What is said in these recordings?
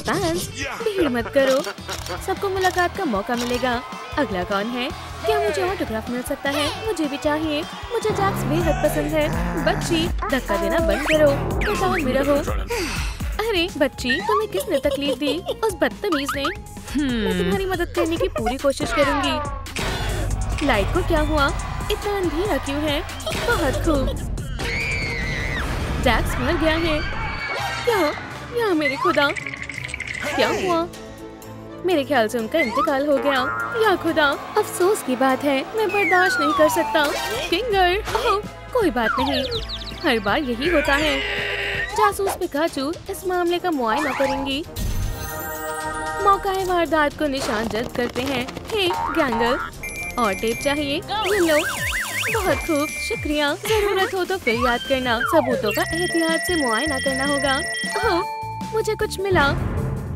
Suspense, भीड़ मत करो, सबको मुलाकात का मौका मिलेगा। अगला कौन है? क्या मुझे ऑटोग्राफ मिल सकता है? मुझे भी चाहिए। मुझे जैक्स बेहद पसंद है। बच्ची, धक्का देना बंद करो, बताओ मेरा हो। अरे बच्ची, तुम्हें किसने तकलीफ दी? उस बदतमीज ने। मैं तुम्हारी मदद करने की पूरी कोशिश करूंगी। लाइट को क्या हुआ? इतना अंधेरा क्यों है? बहुत खूब, जैक्स मर गया है। क्या? यहाँ मेरे खुदा, क्या हुआ? मेरे ख्याल से उनका इंतकाल हो गया। या खुदा, अफसोस की बात है, मैं बर्दाश्त नहीं कर सकता। किंगर, ओह, कोई बात नहीं, हर बार यही होता है। जासूस पिकाचू इस मामले का मुआयना करेंगी। मौका वारदात को निशान जल्द करते हैं। हे गैंगर, और टेप चाहिए? ये लो। बहुत खूब, शुक्रिया। जरूरत हो तो फिर याद करना। सबूतों का एहतियात से मुआयना करना होगा। ओह, मुझे कुछ मिला।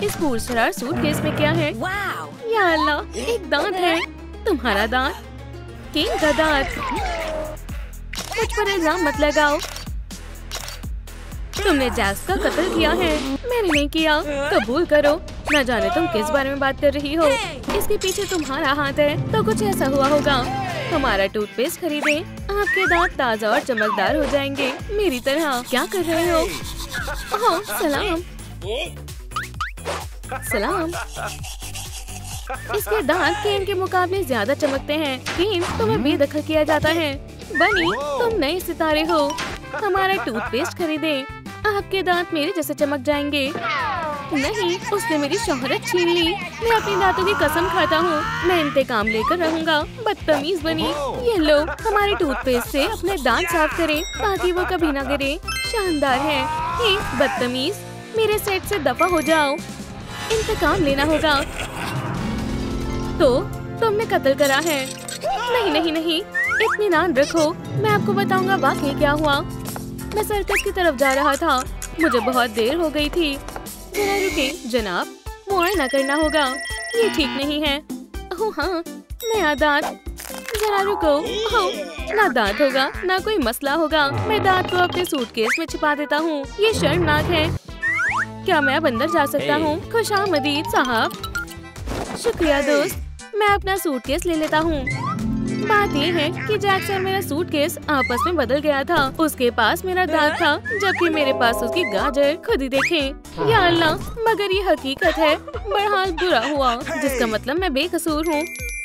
इस पुरस्कार सूटकेस में क्या है? या अल्लाह, एक दांत है। तुम्हारा दांत? किंग का दांत। मुझ पर इल्जाम मत लगाओ। तुमने जैक्स का कत्ल किया है। मैंने नहीं किया। कबूल करो। न जाने तुम किस बारे में बात कर रही हो। इसके पीछे तुम्हारा हाथ है, तो कुछ ऐसा हुआ होगा। हमारा टूथपेस्ट खरीदे, आपके दांत ताजा और चमकदार हो जाएंगे, मेरी तरह। क्या कर रहे हो? ओह, सलाम। सलाम। इसके दांत केन के मुकाबले ज्यादा चमकते हैं। केन, तुम्हें बेदखल किया जाता है। बनी, तुम नए सितारे हो। हमारा टूथपेस्ट खरीदे, आपके दांत मेरे जैसे चमक जाएंगे। नहीं, उसने मेरी शोहरत छीन ली। मैं अपने दांतों की कसम खाता हूँ, मैं इंतकाम लेकर रहूंगा। बदतमीज बनी। ये लो, हमारे टूथपेस्ट से अपने दांत साफ करें ताकि वो कभी ना गिरे। शानदार है। हे बदतमीज, मेरे सेट से दफा हो जाओ। इंतकाम लेना होगा। तो तुमने कत्ल करा है? नहीं नहीं नहीं, इत्मीनान रखो, मैं आपको बताऊंगा वाकई क्या हुआ। मैं सर्कस की तरफ जा रहा था, मुझे बहुत देर हो गई थी। जरा रुके जनाब, मुआयना करना होगा। ये ठीक नहीं है। ओह हाँ, नया दांत। जरा रुको। ओह, ना दांत होगा ना कोई मसला होगा। मैं दांत को अपने सूटकेस में छिपा देता हूँ। ये शर्मनाक है। क्या मैं अब अंदर जा सकता हूँ? खुशामदीद साहब। शुक्रिया दोस्त, मैं अपना सूटकेस ले लेता हूँ। बात ये है कि जैक्स और मेरा सूटकेस आपस में बदल गया था। उसके पास मेरा दांत था, जबकि मेरे पास उसकी गाजर। खुद ही देखें। या अल्लाह, मगर ये हकीकत है। बहरहाल बुरा हुआ, जिसका मतलब मैं बेकसूर हूँ।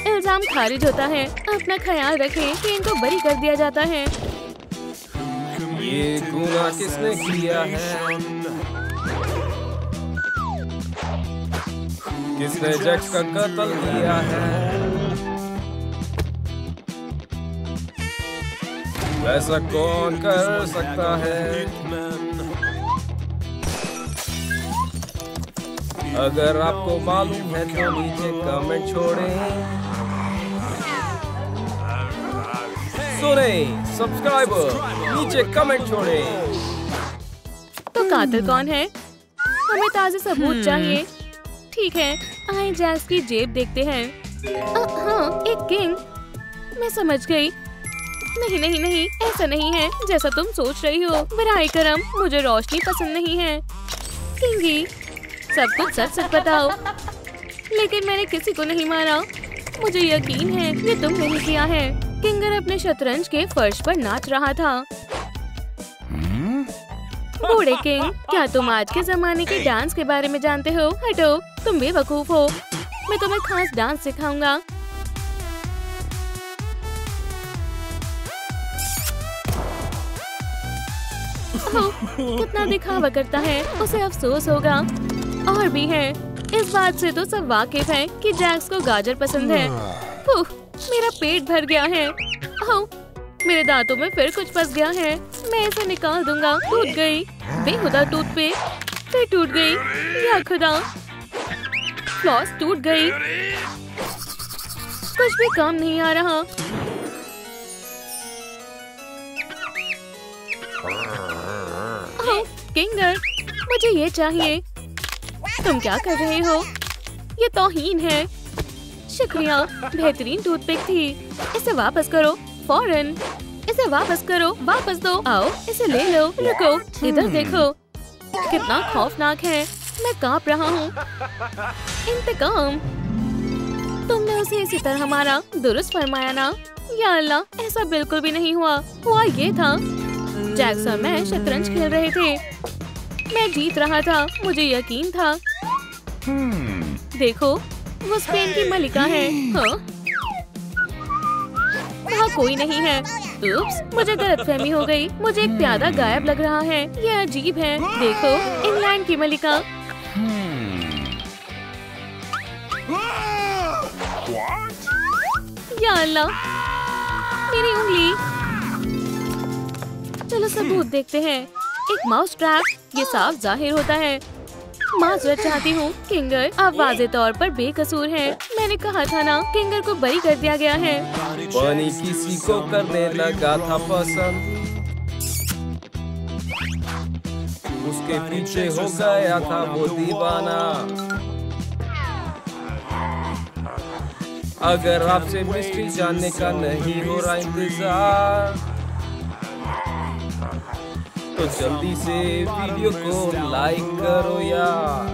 इल्जाम खारिज होता है। अपना ख्याल रखें कि इनको बरी कर दिया जाता है। ये गुनाह किसने किया है? किसने जैक्स का कत्ल किया है? ऐसा कौन कर सकता है? अगर आपको मालूम है तो नीचे कमेंट छोड़ें। सुने सब्सक्राइबर, नीचे कमेंट छोड़ें। तो कातिल कौन है? हमें ताज़े सबूत चाहिए। ठीक है, आए जैक्स की जेब देखते हैं। हाँ, एक किंग। मैं समझ गई। नहीं नहीं नहीं, ऐसा नहीं है जैसा तुम सोच रही हो। बराए करम, मुझे रोशनी पसंद नहीं है। किंगी, सब कुछ सच सच बताओ। लेकिन मैंने किसी को नहीं मारा। मुझे यकीन है ये तुमने ही किया है। किंगर अपने शतरंज के फर्श पर नाच रहा था। बूढ़े किंग, क्या तुम आज के जमाने के डांस के बारे में जानते हो? हटो, तुम बेवकूफ हो। मैं तुम्हें खास डांस सिखाऊंगा। कितना दिखावा करता है, उसे अफसोस होगा। और भी है, इस बात से तो सब वाकिफ हैं कि जैक्स को गाजर पसंद है। मेरा पेट भर गया है। मेरे दांतों में फिर कुछ फंस गया है। मैं इसे निकाल दूंगा। टूट गई। बेहुदा टूथपेस्ट फिर टूट गई। या खुदा, फ्लॉस टूट गई। कुछ भी काम नहीं आ रहा। किंगर, मुझे ये चाहिए। तुम क्या कर रहे हो? ये तौहीन है। शुक्रिया, बेहतरीन टूथपिक थी। इसे वापस करो फौरन। इसे वापस करो, वापस दो। आओ, इसे ले लो। रुको, इधर देखो, कितना खौफनाक है। मैं कांप रहा हूँ। इंतकाम। तुमने उसे इसी तरह मारा, दुरुस्त फरमाया ना? या अल्लाह, ऐसा बिल्कुल भी नहीं हुआ। हुआ ये था, जैक्स और मैं शतरंज खेल रहे थे। मैं जीत रहा था, मुझे यकीन था। देखो, वो स्पेन की मलिका है। हाँ? वहाँ कोई नहीं है। उप्स, मुझे गलतफहमी हो गई। मुझे एक प्यादा गायब लग रहा है। ये अजीब है। देखो, इंग्लैंड की मलिका। या अल्लाह, मेरी उंगली। चलो सबूत देखते हैं। एक माउस ट्रैप, ये साफ जाहिर होता है। माजरत चाहती हूँ किंगर, आप वाज़े तौर पर बेकसूर हैं। मैंने कहा था ना, किंगर को बरी कर दिया गया है। पानी किसी को करने लगा था पसंद, उसके पीछे हो गया था वो दीवाना। अगर आपसे मिस्ट्री जानने का नहीं हो रहा इंतजार, तो जल्दी से वीडियो को लाइक करो यार।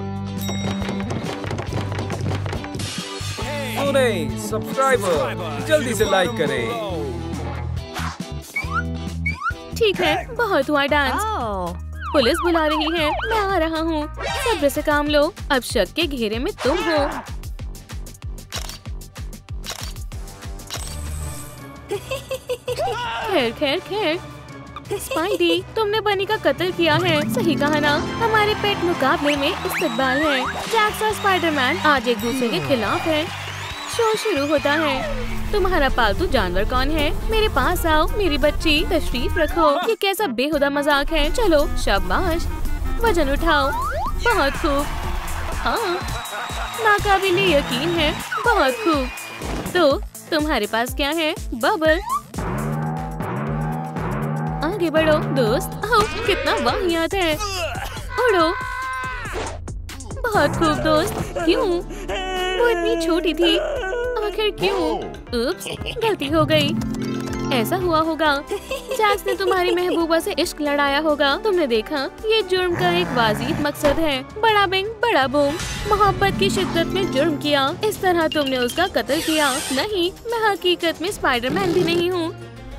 सुने सब्सक्राइबर, जल्दी से लाइक करें। ठीक है, बहुत हुआ डांस। पुलिस बुला रही है, मैं आ रहा हूँ। सब्र से काम लो, अब शक के घेरे में तुम हो। खैर खैर खैर। स्पाइडी, तुमने बनी का कत्ल किया है। सही कहा ना? हमारे पेट मुकाबले में इस्तकबाल है। जैक्स और स्पाइडरमैन आज एक दूसरे के खिलाफ है। शो शुरू होता है। तुम्हारा पालतू जानवर कौन है? मेरे पास आओ मेरी बच्ची, तशरीफ रखो। ये कैसा बेहुदा मजाक है? चलो शाबाश, वजन उठाओ। बहुत खूब। हाँ, नाकाबिले यकीन है। बहुत खूब। तो तुम्हारे पास क्या है? बबल। आगे बढ़ो दोस्त। ओह, कितना वाहियात है। उड़ो। बहुत खूब दोस्त। क्यों? वो इतनी छोटी थी। आखिर क्यों? उप्स, गलती हो गई। ऐसा हुआ होगा, जैक्स ने तुम्हारी महबूबा से इश्क लड़ाया होगा। तुमने देखा, ये जुर्म का एक वाजिब मकसद है। बड़ा बिंग बड़ा बूम। मोहब्बत की शिद्दत में जुर्म किया। इस तरह तुमने उसका कत्ल किया। नहीं, मैं हकीकत में स्पाइडरमैन भी नहीं हूँ।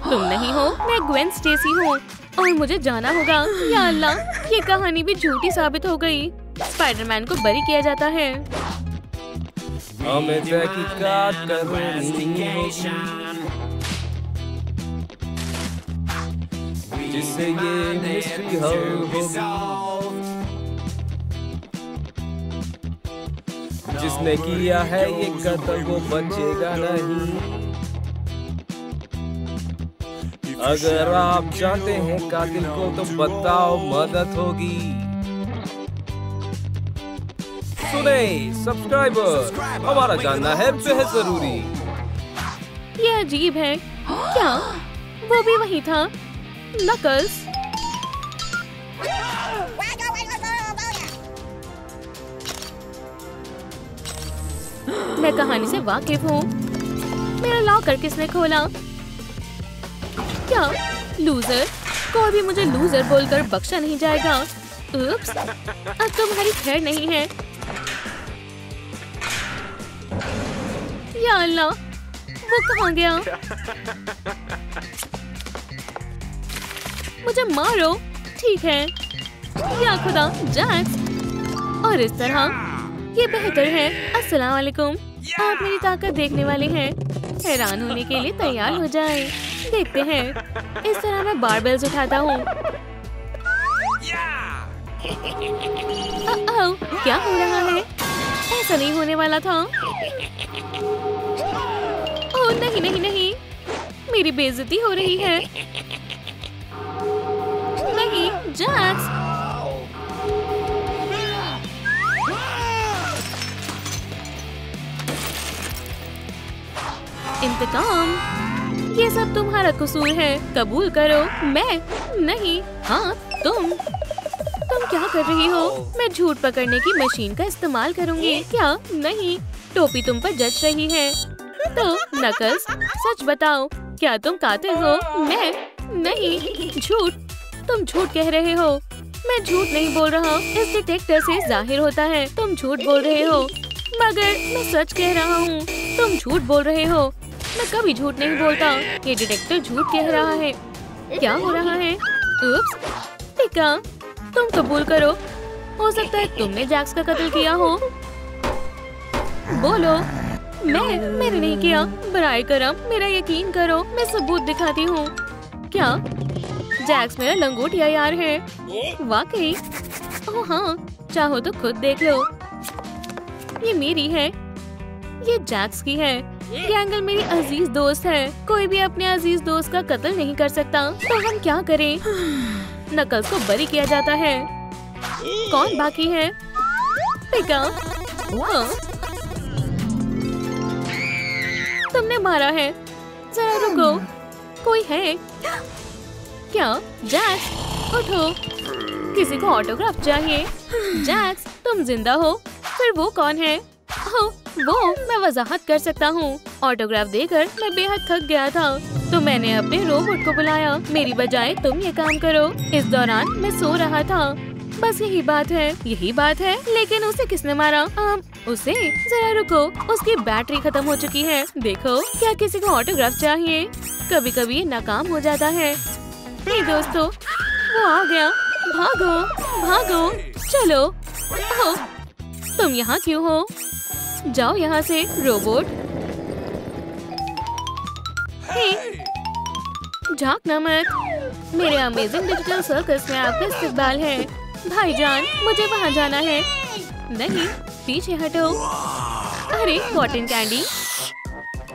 तुम नहीं हो, मैं ग्वेन स्टेसी हूँ और मुझे जाना होगा। या अल्लाह, ये कहानी भी झूठी साबित हो गई। स्पाइडरमैन को बरी किया जाता है। हमें तहकीकात करनी होगी, जिससे ये मिस्ट्री हल होगी। जिसने किया है ये कत्ल वो बचेगा नहीं। अगर आप जानते हैं कातिल को तो बताओ, मदद होगी। सुने सब्सक्राइबर, हमारा जानना है बेहद जरूरी। ये अजीब है। क्या वो भी वही था? नकल्स। मैं कहानी से वाकिफ हूँ। मेरा लॉकर किसने खोला? क्या लूजर? कोई भी मुझे लूजर बोलकर बख्शा नहीं जाएगा। उप्स, अब तुम्हारी खैर नहीं है। या अल्लाह, वो कहाँ गया? मुझे मारो। ठीक है। या खुदा, जैक्स। और इस तरह ये बेहतर है। अस्सलाम वालेकुम। आप मेरी ताकत देखने वाले हैं। हैरान होने के लिए तैयार हो जाएं। देखते हैं। इस तरह मैं बारबेल्स उठाता हूँ। क्या हो रहा है? ऐसा नहीं होने वाला था। ओह नहीं नहीं नहीं, मेरी बेइज्जती हो रही है। नहीं, जैक्स। इंतकाम। ये सब तुम्हारा कसूर है। कबूल करो। मैं नहीं। हाँ, तुम क्या कर रही हो? मैं झूठ पकड़ने की मशीन का इस्तेमाल करूंगी। क्या? नहीं, टोपी तुम पर जच रही है। तो नकल्स, सच बताओ, क्या तुम कातिल हो? मैं नहीं। झूठ। तुम झूठ कह रहे हो। मैं झूठ नहीं बोल रहा, इस डिटेक्टर से जाहिर होता है तुम झूठ बोल रहे हो, मगर मैं सच कह रहा हूँ। तुम झूठ बोल रहे हो, मैं कभी झूठ नहीं बोलता। ये डिटेक्टर झूठ कह रहा है। क्या हो रहा है? उप्स, पिका, तुम कबूल करो, हो सकता है तुमने जैक्स का कत्ल किया हो। बोलो। मैंने नहीं किया। बराए करम, मेरा यकीन करो, मैं सबूत दिखाती हूँ। क्या? जैक्स मेरा लंगोटिया यार है। वाकई? ओह हाँ, चाहो तो खुद देख लो। ये मेरी है, ये जैक्स की है। ये एंगल मेरी अजीज दोस्त है। कोई भी अपने अजीज दोस्त का कत्ल नहीं कर सकता, तो हम क्या करें? नकल्स को बरी किया जाता है। कौन बाकी है? पिका। हाँ। तुमने मारा है। जरा रुको, कोई है क्या? जैक्स, उठो, किसी को ऑटोग्राफ चाहिए। जैक्स, तुम जिंदा हो? फिर वो कौन है? वो मैं वजाहत कर सकता हूँ। ऑटोग्राफ देकर मैं बेहद थक गया था, तो मैंने अपने रोबोट को बुलाया। मेरी बजाय तुम ये काम करो। इस दौरान मैं सो रहा था। बस यही बात है। लेकिन उसे किसने मारा? उसे? जरा रुको, उसकी बैटरी खत्म हो चुकी है। देखो, क्या किसी को ऑटोग्राफ चाहिए? कभी कभी ये नाकाम हो जाता है। हे दोस्तों, वो आ गया। भागो, चलो। ओह, तुम यहाँ क्यों हो? जाओ यहाँ से, रोबोट। हे, झांकना मत। मेरे अमेजिंग डिजिटल सर्कस में आपका इस्तकबाल है। भाईजान, मुझे वहाँ जाना है। नहीं, पीछे हटो। अरे, कॉटन कैंडी,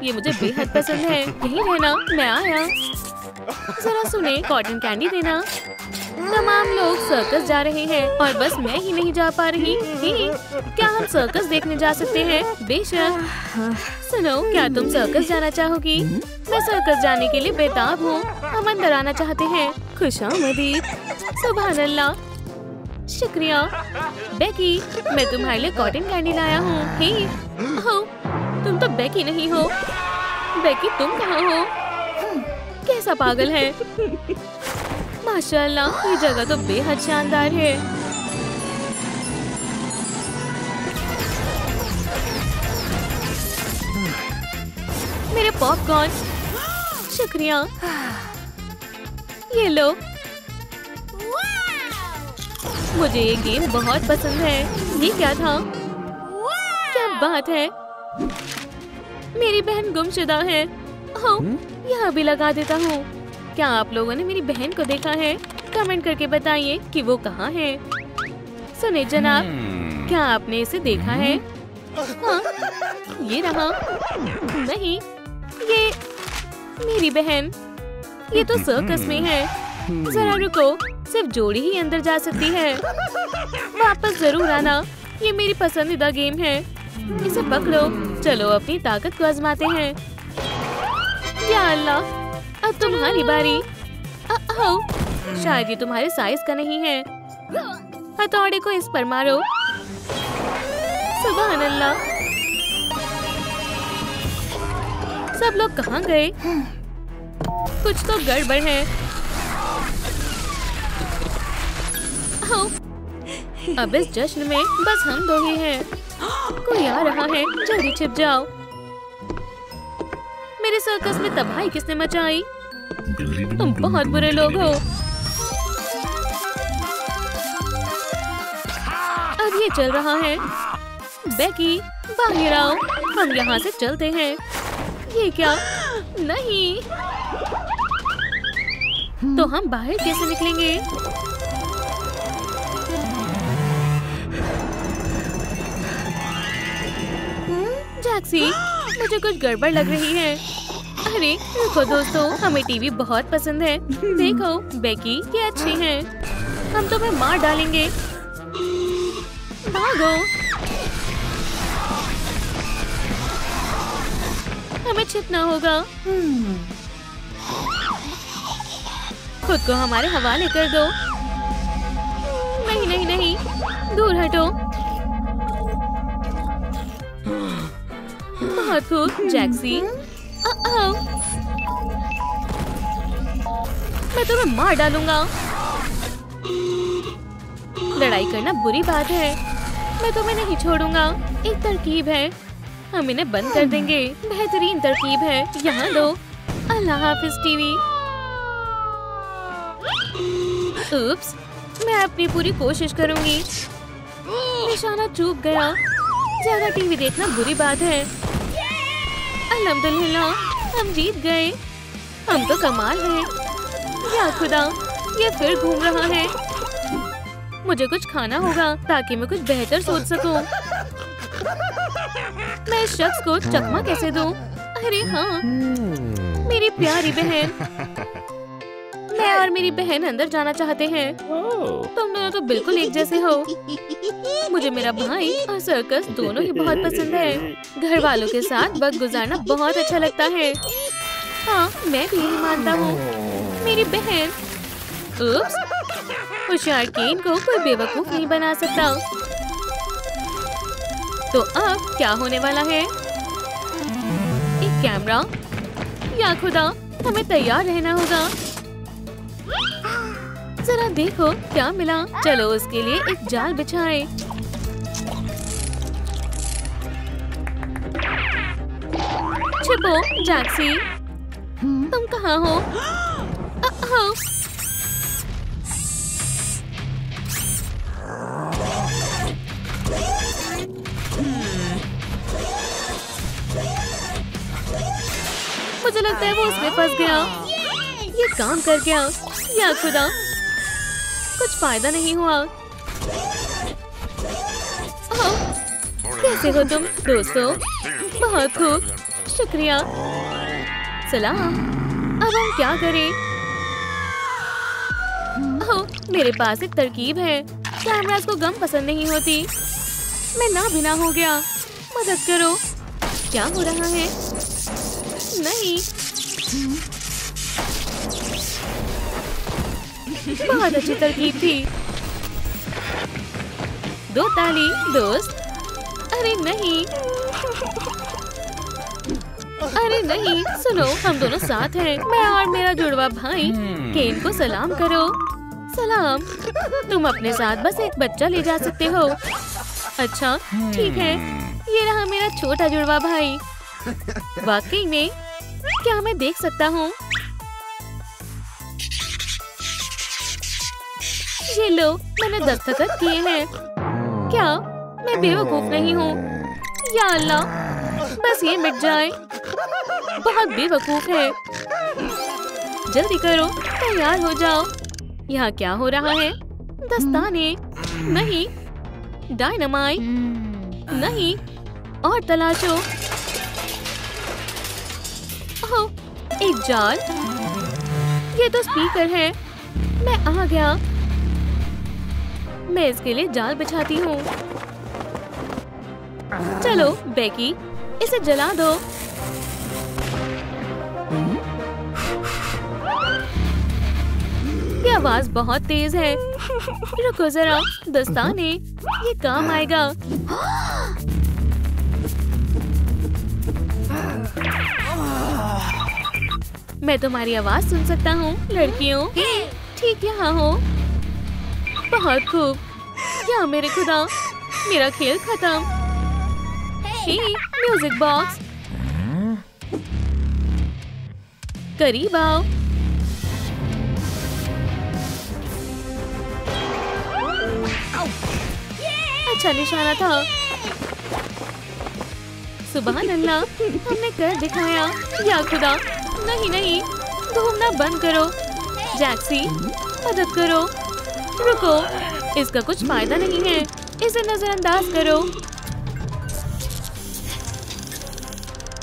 ये मुझे बेहद पसंद है। यहीं रहना, मैं आया। जरा सुने, कॉटन कैंडी देना। तमाम लोग सर्कस जा रहे हैं और बस मैं ही नहीं जा पा रही। क्या हम सर्कस देखने जा सकते हैं? बेशक। सुनो, क्या तुम सर्कस जाना चाहोगी? मैं सर्कस जाने के लिए बेताब हूँ। हम अंदर आना चाहते हैं। खुशामदीद। सुभान अल्लाह, शुक्रिया। बेकी, मैं तुम्हारे लिए कॉटन कैंडी लाया हूँ। तुम तो बेकी नहीं हो। बेकी, तुम कहाँ हो? कैसा पागल है। माशाल्लाह, ये जगह तो बेहद शानदार है। मेरे पॉपकॉर्न, शुक्रिया। ये लो। मुझे ये गेम बहुत पसंद है। ये क्या था? क्या बात है? मेरी बहन गुमशुदा है। यहाँ भी लगा देता हूँ। क्या आप लोगों ने मेरी बहन को देखा है? कमेंट करके बताइए कि वो कहाँ है। सुने जनाब, क्या आपने इसे देखा है? हाँ, ये रहा। नहीं, ये मेरी बहन। ये तो सर्कस में है। जरा रुको, सिर्फ जोड़ी ही अंदर जा सकती है। वापस जरूर आना। ये मेरी पसंदीदा गेम है। इसे पकड़ो। चलो अपनी ताकत को आजमाते हैं। या अल्लाह, अब तुम्हारी बारी। शायद ये तुम्हारे साइज का नहीं है। हथौड़े को इस पर मारो। सुभान अल्लाह, सब लोग कहाँ गए? कुछ तो गड़बड़ है। अब इस जश्न में बस हम दो ही हैं। कोई आ रहा है, जल्दी छिप जाओ। मेरे सर्कस में तबाही किसने मचाई? तुम बहुत बुरे लोग हो। अब ये चल रहा है। बेकी, बाहर आओ, हम यहाँ से चलते हैं। ये क्या? नहीं, तो हम बाहर कैसे निकलेंगे? जैक्सी, मुझे कुछ गड़बड़ लग रही है। अरे रुको दोस्तों, हमें टीवी बहुत पसंद है। देखो बेकी, ये अच्छी है। हम तुम्हें मार डालेंगे। भागो, हमें छिपना होगा। खुद को हमारे हवाले कर दो। नहीं नहीं नहीं, दूर हटो। बहुत खूब जैक्सी। मैं तुम्हें मार डालूंगा। लड़ाई करना बुरी बात है। मैं तुम्हें नहीं छोड़ूंगा। एक तरकीब है, हम इन्हें बंद कर देंगे। बेहतरीन तरकीब है, यहाँ दो। अल्लाह हाफिज टीवी। उप्स, मैं अपनी पूरी कोशिश करूंगी। निशाना चूक गया। ज्यादा टीवी देखना बुरी बात है। अल्हम्दुलिल्लाह, हम जीत गए। हम तो कमाल हैं। या खुदा, ये फिर घूम रहा है। मुझे कुछ खाना होगा ताकि मैं कुछ बेहतर सोच सकूं। मैं इस शख्स को चकमा कैसे दूं? अरे हाँ, मेरी प्यारी बहन। मैं और मेरी बहन अंदर जाना चाहते हैं। तुम दोनों तो बिल्कुल एक जैसे हो। मुझे मेरा भाई और सर्कस दोनों ही बहुत पसंद है। घर वालों के साथ वक्त गुजारना बहुत अच्छा लगता है। हाँ, मैं भी यही मानता हूँ। मेरी बहन। उप्स, होशियार केन को कोई बेवकूफ नहीं बना सकता। तो अब क्या होने वाला है? एक कैमरा। या खुदा, हमें तैयार रहना होगा। जरा देखो क्या मिला। चलो उसके लिए एक जाल बिछाएं। छिपो जैक्सी, तुम कहाँ हो? मुझे लगता है वो उसमें फंस गया। ये काम कर गया। या खुदा, कुछ फायदा नहीं हुआ। कैसे हो तुम दोस्तों? बहुत खूब, शुक्रिया। सलाम। अब हम क्या करें? मेरे पास एक तरकीब है। कैमरास को गम पसंद नहीं होती। मैं नाबिना हो गया। मदद करो। क्या हो रहा है? नहीं, बहुत अच्छी तरकीब थी। दो ताली दोस्त। अरे नहीं, अरे नहीं, सुनो, हम दोनों साथ हैं। मैं और मेरा जुड़वा भाई। केन को सलाम करो। सलाम। तुम अपने साथ बस एक बच्चा ले जा सकते हो। अच्छा, ठीक है। ये रहा मेरा छोटा जुड़वा भाई। वाकई में? क्या मैं देख सकता हूँ? ये लो, मैंने दस्तखत किए हैं। क्या मैं बेवकूफ नहीं हूँ? या अल्लाह, बस ये मिट जाए। बहुत बेवकूफ है। जल्दी करो, तैयार हो जाओ। यहाँ क्या हो रहा है? दस्ताने नहीं, डायनामाइट नहीं, और तलाशो। ओह, एक जाल। ये तो स्पीकर है। मैं आ गया। मैं इसके लिए जाल बिछाती हूँ। चलो बेकी, इसे जला दो। ये आवाज बहुत तेज है। रुको जरा, दस्ताने, ये काम आएगा। मैं तुम्हारी आवाज सुन सकता हूँ लड़कियों। ठीक यहाँ हो। बहुत खूब। क्या मेरे खुदा, मेरा खेल खत्म। हे, म्यूजिक बॉक्स, करीब आओ। अच्छा निशाना था। सुभान अल्लाह, हमने कर दिखाया। या खुदा, नहीं नहीं, घूमना बंद करो। जैक्सी, मदद करो। रुको, इसका कुछ फायदा नहीं है। इसे नजरअंदाज करो।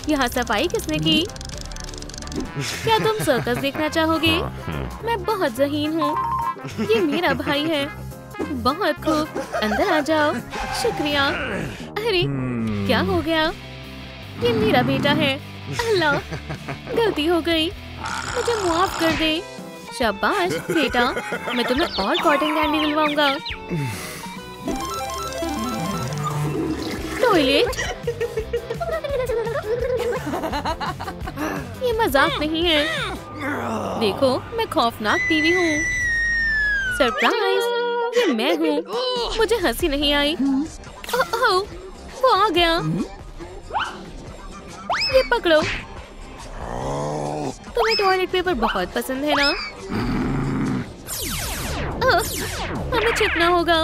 यहाँ सफाई किसने की? क्या तुम सर्कस देखना चाहोगे? मैं बहुत ज़हीन हूँ। ये मेरा भाई है। बहुत खूब, अंदर आ जाओ। शुक्रिया। अरे क्या हो गया? ये मेरा बेटा है। अल्लाह, गलती हो गई, मुझे माफ कर दे। शाबाश बेटा, मैं तुम्हें और कॉटन कैंडी दिलवाऊंगा। टॉयलेट? ये मजाक नहीं है। देखो, मैं खौफनाक टीवी हूँ। सरप्राइज, ये मैं हूँ। मुझे हंसी नहीं आई। ओह, वो आ गया। ये पकड़ो। तुम्हें टॉयलेट पेपर बहुत पसंद है ना? हमें छिपना होगा।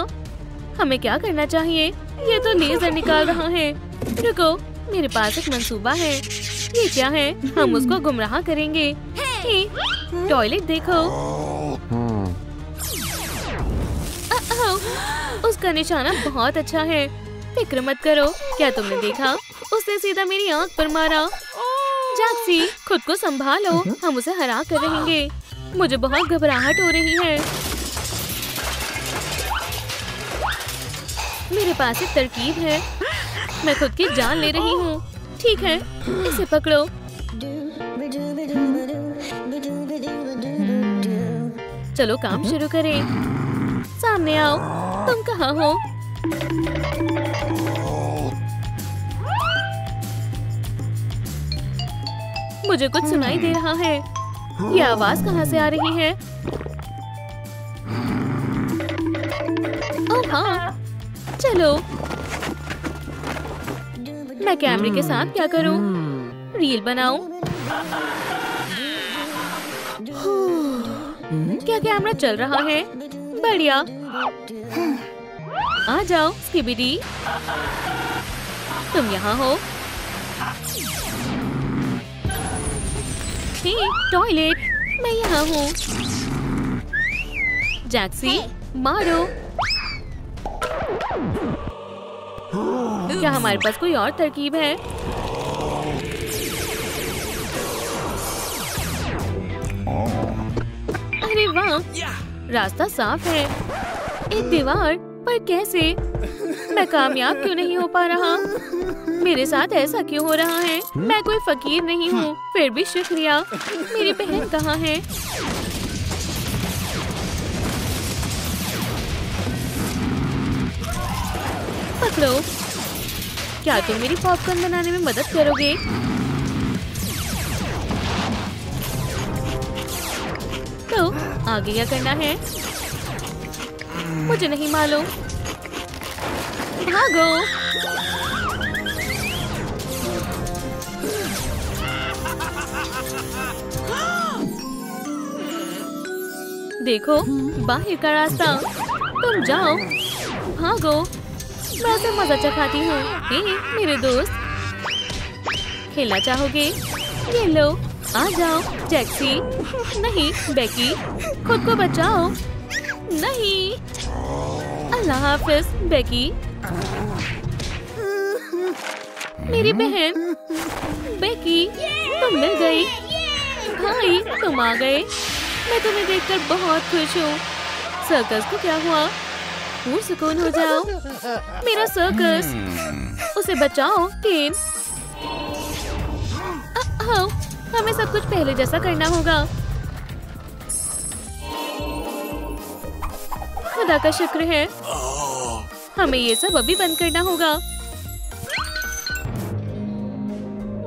हमें क्या करना चाहिए? ये तो लेजर निकाल रहा है। रुको, मेरे पास एक मंसूबा है। ये क्या है? हम उसको गुमराह करेंगे। टॉयलेट देखो। उसका निशाना बहुत अच्छा है। फिक्र मत करो। क्या तुमने देखा? उसने सीधा मेरी आंख पर मारा। जैक्सी, खुद को संभालो। हम उसे हरा कर रहेंगे। मुझे बहुत घबराहट हो रही है। मेरे पास एक तरकीब है। मैं खुद की जान ले रही हूँ। ठीक है, इसे पकड़ो। चलो काम शुरू करें। सामने आओ। तुम कहाँ हो? मुझे कुछ सुनाई दे रहा है। ये आवाज कहाँ से आ रही है? ओह हाँ, चलो। मैं कैमरे के साथ क्या करूं? रील बनाऊं? क्या कैमरा चल रहा है? बढ़िया। आ जाओ स्किबिडी। तुम यहाँ हो? टॉयलेट, मैं यहाँ हूँ। जैक्सी, मारो। क्या हमारे पास कोई और तरकीब है? अरे वाह, रास्ता साफ है। एक दीवार पर कैसे? मैं कामयाब क्यों नहीं हो पा रहा? मेरे साथ ऐसा क्यों हो रहा है? मैं कोई फकीर नहीं हूँ, फिर भी शुक्रिया। मेरी बहन कहाँ है? पकड़ो। क्या तुम मेरी पॉपकॉर्न बनाने में मदद करोगे? तो आगे क्या करना है? मुझे नहीं मालूम। भागो। देखो, बाहर का रास्ता। तुम जाओ, भागो। मैं उसे मजा चखाती हूँ। मेरे दोस्त, खेलना चाहोगे? ये लो, आ जाओ। जैक्सी, नहीं। बेकी, खुद को बचाओ। नहीं। अल्लाह हाफिज बेकी। मेरी बहन बेकी, तुम मिल गई। भाई, तुम आ गए। मैं तुम्हें देखकर बहुत खुश हूँ। सर्कस को क्या हुआ? सुकून हो जाओ। मेरा सर्कस, उसे बचाओ केन। हमें सब कुछ पहले जैसा करना होगा। खुदा का शुक्र है। हमें ये सब अभी बंद करना होगा।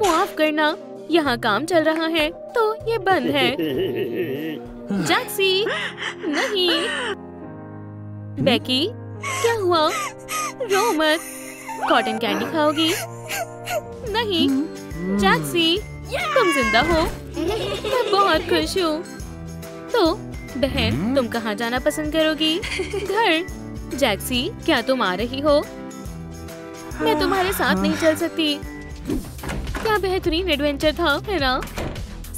माफ करना, यहाँ काम चल रहा है तो ये बंद है। जैक्सी, नहीं। बेकी, क्या हुआ? रो मत। कॉटन कैंडी खाओगी? नहीं। जैक्सी, तुम जिंदा हो? मैं बहुत खुश हूँ। तो बहन, तुम कहाँ जाना पसंद करोगी? घर। जैक्सी, क्या तुम आ रही हो? मैं तुम्हारे साथ नहीं चल सकती। क्या बेहतरीन एडवेंचर था, है ना?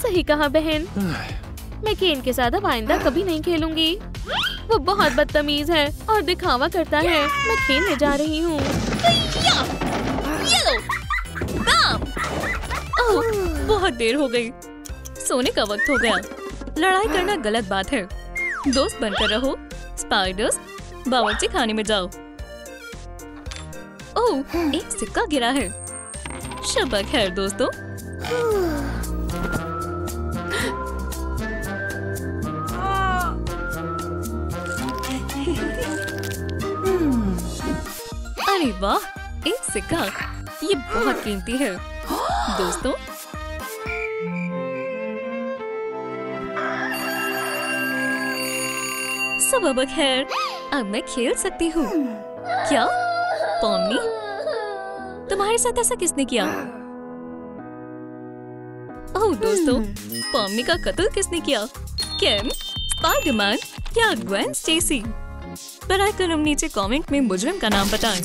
सही कहा बहन। मैं केन के साथ अब आइंदा कभी नहीं खेलूंगी। वो बहुत बदतमीज है और दिखावा करता है। मैं खेलने जा रही हूँ। बहुत देर हो गई। सोने का वक्त हो गया। लड़ाई करना गलत बात है। दोस्त बनकर रहो। स्पाइडर्स, बावर्ची खाने में जाओ। ओह, एक सिक्का गिरा है। शब्बा खैर दोस्तों। अरे वाह, एक सिक्का। ये बहुत कीमती है दोस्तों। सुबह बखैर। अब मैं खेल सकती हूँ। क्या पॉम्नी, तुम्हारे साथ ऐसा किसने किया? ओह दोस्तों, पॉम्नी का कत्ल किसने किया? केन, स्पाइडरमैन या ग्वेन स्टेसी? बराए करम नीचे कमेंट में मुजरिम का नाम बताएं।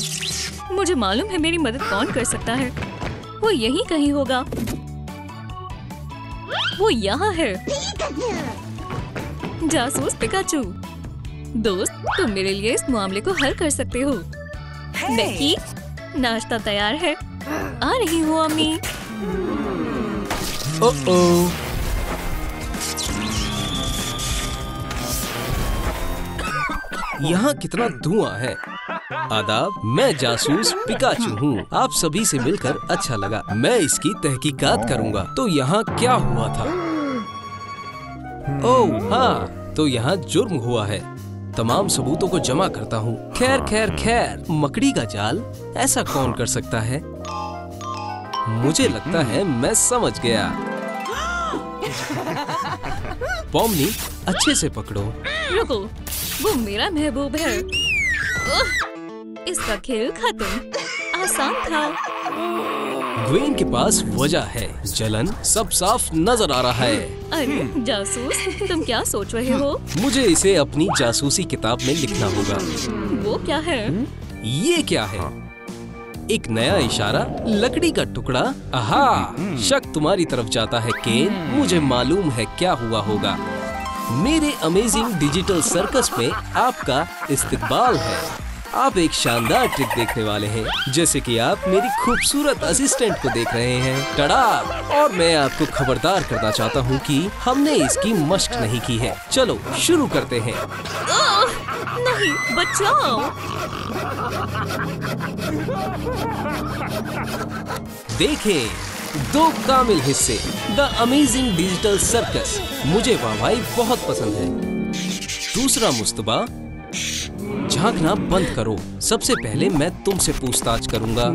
मुझे मालूम है मेरी मदद कौन कर सकता है। वो यहीं कहीं होगा। वो यहाँ है। जासूस पिकाचू। दोस्त, तुम मेरे लिए इस मामले को हल कर सकते हो। बेकी, नाश्ता तैयार है। आ रही हूँ अम्मी। ओह, यहाँ कितना धुआं है। आदाब, मैं जासूस पिकाचू हूँ। आप सभी से मिलकर अच्छा लगा। मैं इसकी तहकीकात करूँगा। तो यहाँ क्या हुआ था? ओह हाँ, तो यहाँ जुर्म हुआ है। तमाम सबूतों को जमा करता हूँ। खैर खैर खैर, मकड़ी का जाल ऐसा कौन कर सकता है? मुझे लगता है मैं समझ गया। पॉम्नी, अच्छे से पकड़ो। रुको, वो मेरा महबूब है। इसका खेल खत्म। आसान था। ग्वेन के पास वजह है। जलन सब साफ नजर आ रहा है। अरे जासूस, तुम क्या सोच रहे हो? मुझे इसे अपनी जासूसी किताब में लिखना होगा। वो क्या है? ये क्या है? एक नया इशारा, लकड़ी का टुकड़ा। आहा, शक तुम्हारी तरफ जाता है केन। मुझे मालूम है क्या हुआ होगा। मेरे अमेजिंग डिजिटल सर्कस में आपका इस्तकबाल है। आप एक शानदार ट्रिक देखने वाले हैं, जैसे कि आप मेरी खूबसूरत असिस्टेंट को देख रहे हैं। टड़ा! और मैं आपको खबरदार करना चाहता हूँ कि हमने इसकी मशक नहीं की है। चलो शुरू करते हैं। नहीं, बचाओ। देखें, 2 कामिल हिस्से, द अमेजिंग डिजिटल सर्कस। मुझे वाहवाही बहुत पसंद है। दूसरा मुस्तबा, झांकना बंद करो। सबसे पहले मैं तुमसे पूछताछ करूंगा।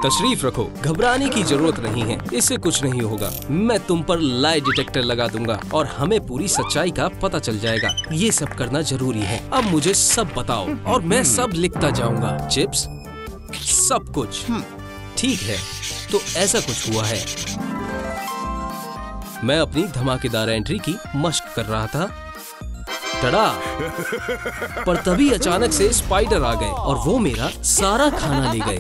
तशरीफ रखो, घबराने की जरूरत नहीं है। इससे कुछ नहीं होगा। मैं तुम पर लाई डिटेक्टर लगा दूंगा और हमें पूरी सच्चाई का पता चल जाएगा। ये सब करना जरूरी है। अब मुझे सब बताओ और मैं सब लिखता जाऊंगा। चिप्स, सब कुछ ठीक है। तो ऐसा कुछ हुआ है। मैं अपनी धमाकेदार एंट्री की मशक कर रहा था। टड़ा! पर तभी अचानक से स्पाइडर आ गए और वो मेरा सारा खाना ले गए।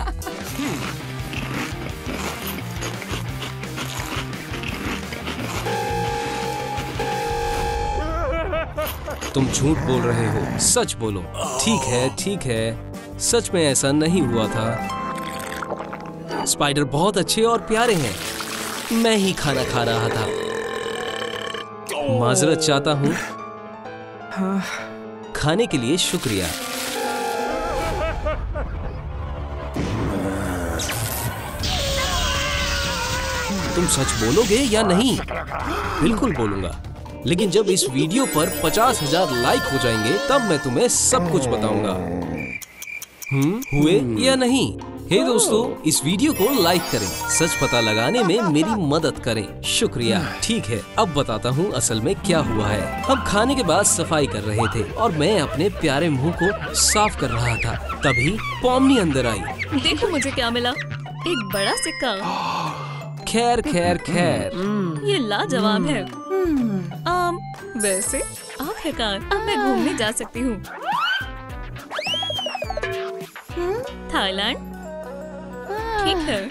तुम झूठ बोल रहे हो, सच बोलो। ठीक है, सच में ऐसा नहीं हुआ था। स्पाइडर बहुत अच्छे और प्यारे हैं। मैं ही खाना खा रहा था। माजरत चाहता हूँ। खाने के लिए शुक्रिया। तुम सच बोलोगे या नहीं? बिल्कुल बोलूंगा, लेकिन जब इस वीडियो पर 50,000 लाइक हो जाएंगे तब मैं तुम्हें सब कुछ बताऊंगा। हुए या नहीं? हे दोस्तों, इस वीडियो को लाइक करें, सच पता लगाने में मेरी मदद करें। शुक्रिया। ठीक है, अब बताता हूँ असल में क्या हुआ है। हम खाने के बाद सफाई कर रहे थे और मैं अपने प्यारे मुंह को साफ कर रहा था। तभी पॉम्नी अंदर आई। देखो मुझे क्या मिला, एक बड़ा सिक्का। खैर, ये लाजवाब है। वैसे आखिरकार अब मैं घूमने जा सकती हूँ। थाईलैंड। ठीक है,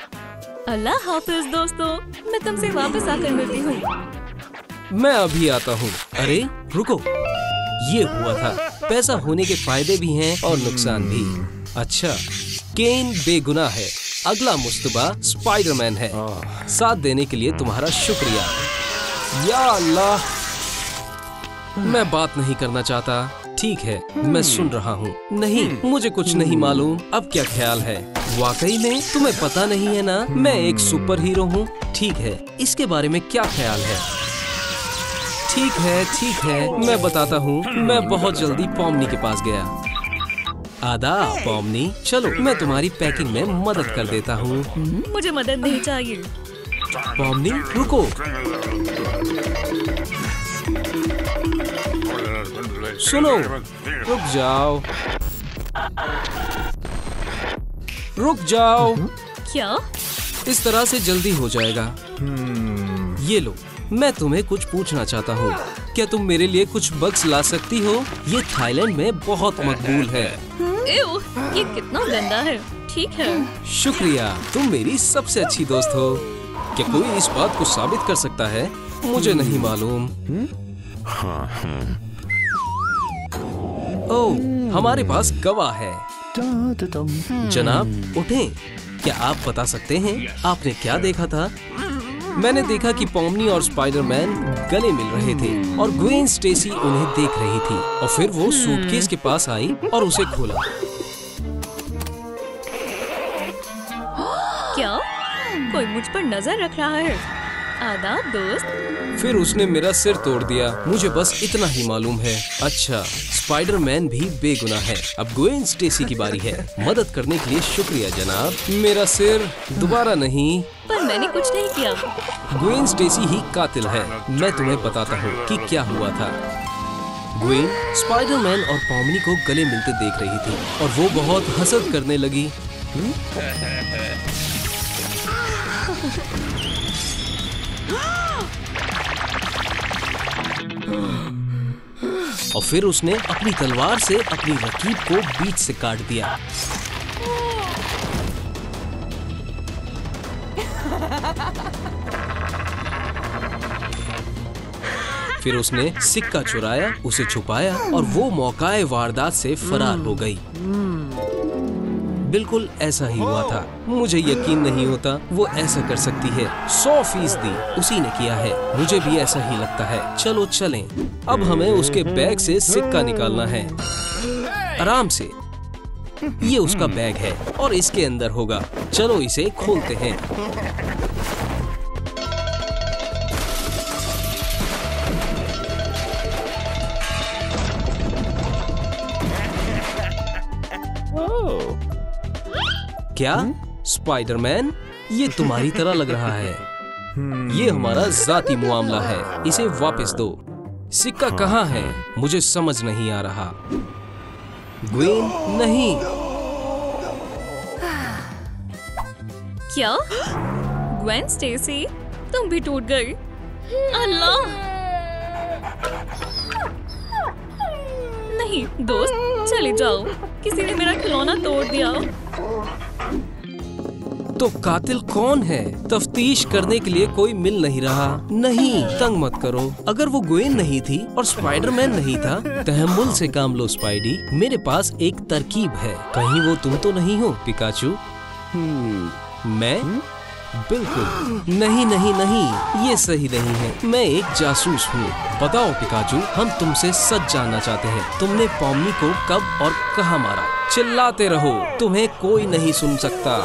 अल्लाह हाफिज दोस्तों, मैं तुमसे वापस आकर मिलती हूँ। मैं अभी आता हूँ। अरे रुको, ये हुआ था। पैसा होने के फायदे भी हैं और नुकसान भी। अच्छा, केन बेगुनाह है। अगला मुस्तबा स्पाइडरमैन है। साथ देने के लिए तुम्हारा शुक्रिया। या अल्लाह, मैं बात नहीं करना चाहता। ठीक है, मैं सुन रहा हूँ। नहीं, मुझे कुछ नहीं मालूम। अब क्या ख्याल है? वाकई में तुम्हें पता नहीं है ना, मैं एक सुपर हीरो हूँ। ठीक है, इसके बारे में क्या ख्याल है? ठीक है, मैं बताता हूँ। मैं बहुत जल्दी पॉम्नी के पास गया। आदाब पॉम्नी, चलो मैं तुम्हारी पैकिंग में मदद कर देता हूँ। मुझे मदद नहीं चाहिए। पॉम्नी रुको। सुनो, रुक जाओ। रुक जाओ। क्या? इस तरह से जल्दी हो जाएगा। ये लो, मैं तुम्हें कुछ पूछना चाहता हूँ। क्या तुम मेरे लिए कुछ बग्स ला सकती हो? ये थाईलैंड में बहुत मकबूल है। एव, ये कितना गंदा है। ठीक है। शुक्रिया, तुम मेरी सबसे अच्छी दोस्त हो। क्या कोई इस बात को साबित कर सकता है? मुझे नहीं मालूम। ओह, हमारे पास गवाह है। जनाब, उठें। क्या आप बता सकते हैं आपने क्या देखा था? मैंने देखा कि पॉमनी और स्पाइडरमैन गले मिल रहे थे और ग्वेन स्टेसी उन्हें देख रही थी और फिर वो सूटकेस के पास आई और उसे खोला। क्या कोई मुझ पर नजर रख रहा है? आदाब दोस्त। फिर उसने मेरा सिर तोड़ दिया। मुझे बस इतना ही मालूम है। अच्छा, स्पाइडरमैन भी बेगुनाह है। अब ग्वेन स्टेसी की बारी है। मदद करने के लिए शुक्रिया जनाब। मेरा सिर दोबारा नहीं। पर मैंने कुछ नहीं किया। ग्वेन स्टेसी ही कातिल है। मैं तुम्हें बताता हूँ कि क्या हुआ था। ग्वेन स्पाइडरमैन और पॉमनी को गले मिलते देख रही थी और वो बहुत हसद करने लगी। और फिर उसने अपनी तलवार से अपनी रकीब को बीच से काट दिया। फिर उसने सिक्का चुराया, उसे छुपाया और वो मौकाए वारदात से फरार हो गई। बिल्कुल ऐसा ही हुआ था। मुझे यकीन नहीं होता वो ऐसा कर सकती है। 100% उसी ने किया है। मुझे भी ऐसा ही लगता है। चलो चलें। अब हमें उसके बैग से सिक्का निकालना है। आराम से। ये उसका बैग है और इसके अंदर होगा। चलो इसे खोलते हैं। क्या स्पाइडरमैन? ये तुम्हारी तरह लग रहा है। ये हमारा जाती मामला है। इसे वापस दो। सिक्का कहाँ है? मुझे समझ नहीं आ रहा। ग्वेन, नहीं। क्या? ग्वेन स्टेसी, तुम भी टूट गई। अल्लाह! नहीं दोस्त, चले जाओ। किसी ने मेरा खिलौना तोड़ दिया। तो कातिल कौन है? तफ्तीश करने के लिए कोई मिल नहीं रहा। नहीं, तंग मत करो। अगर वो ग्वेन नहीं थी और स्पाइडरमैन नहीं था, तहम्मुल से काम लो स्पाइडी। मेरे पास एक तरकीब है। कहीं वो तुम तो नहीं हो पिकाचू? मैं? बिल्कुल नहीं नहीं नहीं, ये सही नहीं है। मैं एक जासूस हूँ। बताओ पिकाचू, हम तुमसे सच जानना चाहते हैं। तुमने पॉमनी को कब और कहाँ मारा? चिल्लाते रहो, तुम्हें कोई नहीं सुन सकता।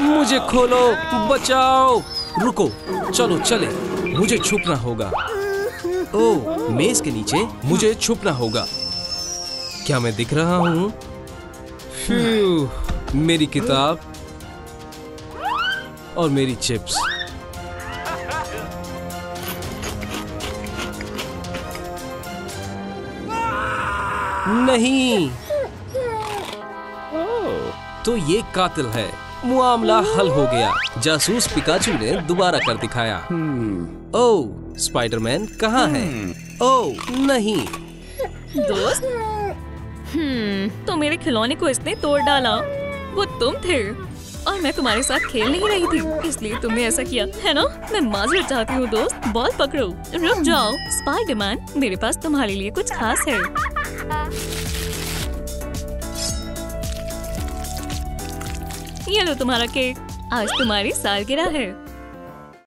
मुझे खोलो, बचाओ। रुको, चलो चले। मुझे छुपना होगा। ओह, मेज के नीचे मुझे छुपना होगा। क्या मैं दिख रहा हूँ? मेरी किताब और मेरी चिप्स। नहीं, तो ये कातिल है। मामला हल हो गया। जासूस पिकाचू ने दोबारा कर दिखाया। ओह, स्पाइडरमैन कहाँ है? ओह नहीं। दोस्त, तो मेरे खिलौने को इसने तोड़ डाला। वो तुम थे और मैं तुम्हारे साथ खेल नहीं रही थी, इसलिए तुमने ऐसा किया, है ना? मैं माजरत चाहती हूँ दोस्त। बॉल पकड़ो। रुक जाओ स्पाइडरमैन, मेरे पास तुम्हारे लिए कुछ खास है। ये लो तुम्हारा केक। आज तुम्हारी सालगिरह है।